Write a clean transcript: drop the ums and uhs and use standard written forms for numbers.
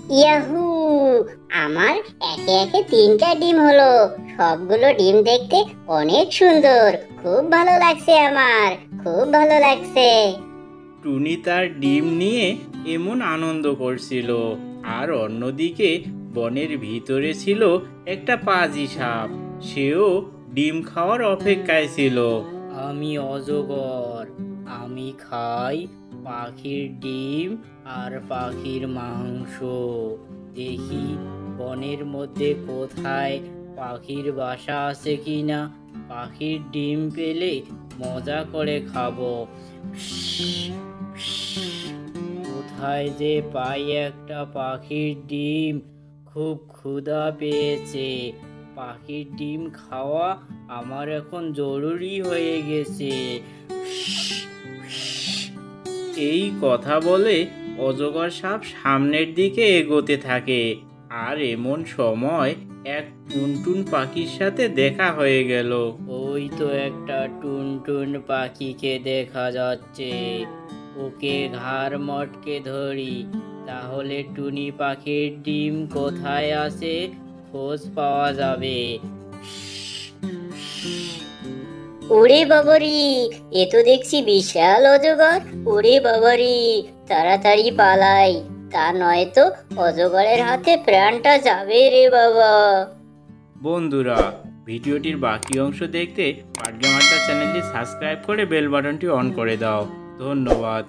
Yahoo! আমার একে একে 3টা ডিম হলো। সবগুলো ডিম দেখতে অনেক সুন্দর। খুব ভালো লাগছে আমার, খুব ভালো লাগছে। টুনি তার ডিম নিয়ে এমন আনন্দ করছিল, আর অন্যদিকে বনের ভিতরে ছিল একটা পাজি সাপ। সেও ডিম খাওয়ার অপেক্ষায় ছিল। আমি অজগর। আমি খাই পাখির ডিম আর পাখির মাংস। দেখি বনের মধ্যে কোথায় পাখির বাসা আছে কিনা। পাখির ডিম পেলে মজা করে খাবো। কোথায় যে পাই একটা পাখির ডিম। খুব ক্ষুধা পেয়েছে। পাখির ডিম খাওয়া আমার এখন জরুরি হয়ে গেছে। এই কথা বলে অজগর সাপ সামনের দিকে এগোতে থাকে। আর এমন সময় এক টুনটুন পাখির সাথে দেখা হয়ে গেল। ওই তো একটা টুনটুন পাখিকে দেখা যাচ্ছে। ওকে ঘাড় মটকে ধরি। তাহলে টুনি পাখির ডিম কোথায় আছে খোঁজ পাওয়া যাবে। ওরে বাবারি! এ তো দেখছি বিশাল অজগর। ওরে বাবারি! তাড়াতাড়ি পালাই, তা নয়তো অজগরের হাতে প্রাণটা যাবে রে বাবা। বন্ধুরা, ভিডিওটির বাকি অংশ দেখতে পাটগ্রাম আড্ডা চ্যানেলটি সাবস্ক্রাইব করে বেল বাটনটি অন করে দাও। ধন্যবাদ।